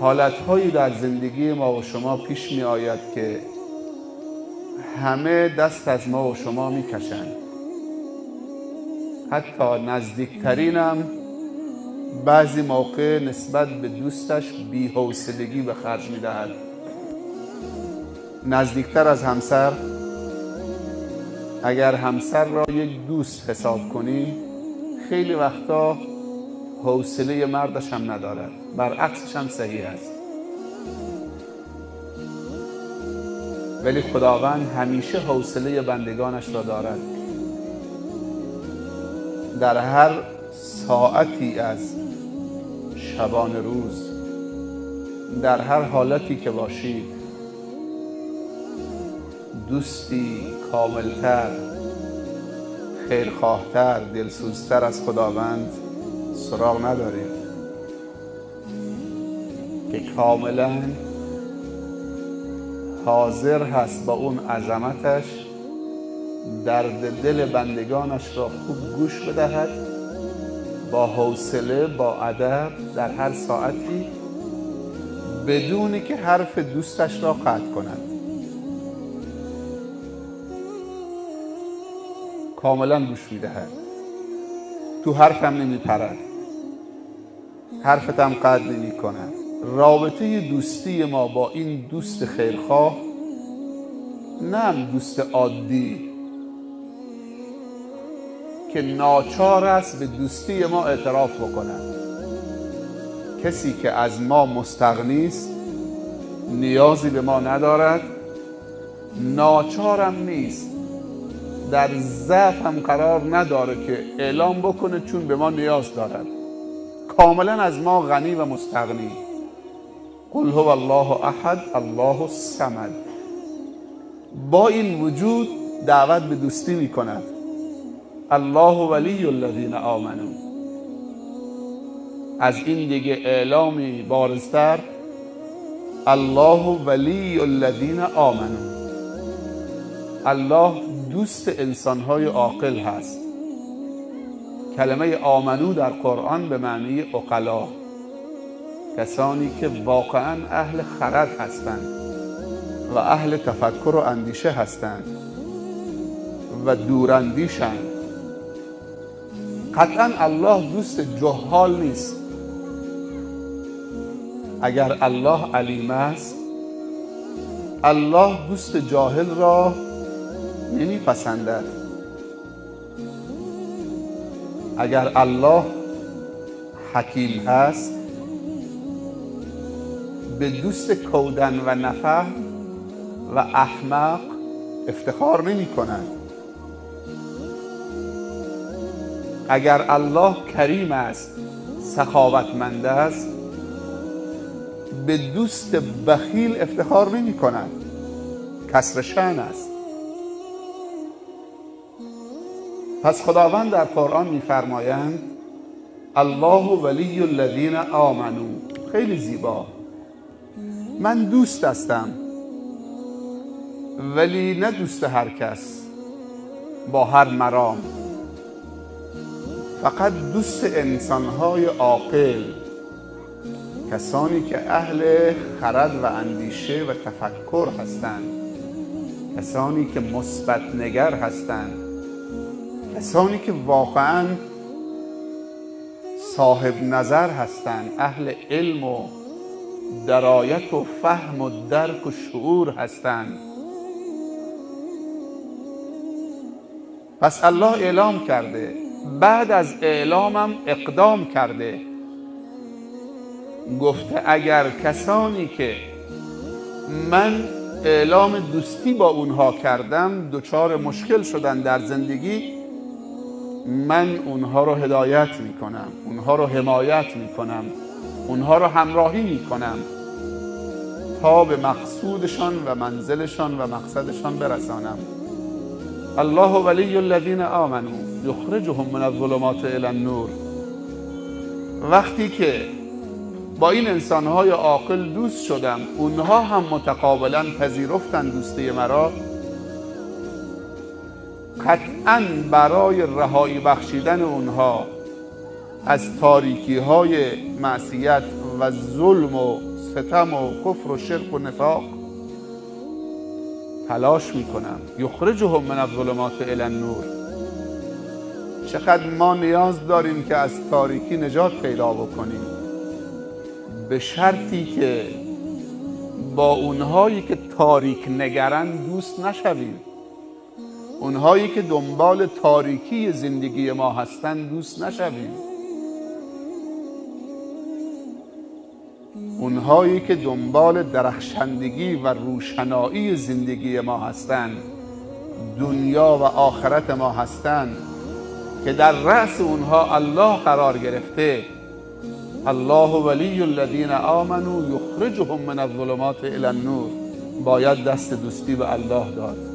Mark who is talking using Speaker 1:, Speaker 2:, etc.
Speaker 1: حالتهایی در زندگی ما و شما پیش می آید که همه دست از ما و شما می کشند. حتی نزدیکترینم بعضی موقع نسبت به دوستش بی‌حوصلگی به خرج می دهد. نزدیکتر از همسر، اگر همسر را یک دوست حساب کنیم، خیلی وقتا حوصله مردش هم ندارد، برعکسش هم صحیح است. ولی خداوند همیشه حوصله بندگانش را دارد. در هر ساعتی از شبان روز، در هر حالتی که باشید، دوستی کاملتر، خیرخواهتر، دلسوزتر از خداوند سراغ نداریم که کاملا حاضر هست با اون عظمتش درد دل بندگانش را خوب گوش بدهد، با حوصله، با ادب، در هر ساعتی، بدونی که حرف دوستش را قطع کند. کاملا گوش میدهد، تو حرفم نمیپرد، حرفتم قطع نمی کند. رابطه دوستی ما با این دوست خیرخواه، نه دوست عادی که ناچار است به دوستی ما اعتراف بکند. کسی که از ما مستغنی است، نیازی به ما ندارد، ناچارم نیست، در ضعف هم قرار نداره که اعلام بکنه چون به ما نیاز دارد. کاملا از ما غنی و مستغنی. قل هو الله احد الله الصمد. با این وجود دعوت به دوستی می کند. الله ولی الذین آمنوا. از این دیگه اعلامی بارزتر، الله ولی الذین آمنوا. الله دوست انسانهای عاقل هست. کلمه آمنو در قرآن به معنی عقلا، کسانی که واقعا اهل خرد هستند و اهل تفکر و اندیشه هستند و دوراندیشند. قطعا الله دوست جهال نیست. اگر الله علیم است، الله دوست جاهل را نمیپسندد. اگر الله حکیم هست، به دوست کودن و نفهم و احمق افتخار نمی کند. اگر الله کریم است، سخاوتمند است، به دوست بخیل افتخار نمی کند. کسر شأن است. پس خداوند در قرآن می‌فرمایند الله ولی الذین آمنوا. خیلی زیبا. من دوست هستم، ولی نه دوست هر کس با هر مرام. فقط دوست انسان‌های عاقل، کسانی که اهل خرد و اندیشه و تفکر هستند، کسانی که مثبت نگر هستند، کسانی که واقعا صاحب نظر هستند، اهل علم و درایت و فهم و درک و شعور هستند. پس الله اعلام کرده، بعد از اعلامم اقدام کرده، گفته اگر کسانی که من اعلام دوستی با اونها کردم دچار مشکل شدن در زندگی، من اونها رو هدایت میکنم، اونها رو حمایت میکنم، اونها رو همراهی میکنم تا به مقصودشان و منزلشان و مقصدشان برسانم. الله ولی الذین آمنوا یخرجهم من الظلمات الی النور. وقتی که با این انسانهای عاقل دوست شدم، اونها هم متقابلا پذیرفتن دوستی مرا، قطعاً برای رهایی بخشیدن اونها از تاریکی های معصیت و ظلم و ستم و کفر و شرک و نفاق تلاش میکنم. یخرجهم من الظلمات الی النور. چقدر ما نیاز داریم که از تاریکی نجات پیدا بکنیم، به شرطی که با اونهایی که تاریک نگرن دوست نشویم. اونهایی که دنبال تاریکی زندگی ما هستن دوست نشویم. اونهایی که دنبال درخشندگی و روشنایی زندگی ما هستن، دنیا و آخرت ما هستن، که در رأس اونها الله قرار گرفته. الله ولی الذین آمنوا یخرجهم من الظلمات الی النور. باید دست دوستی به الله داد.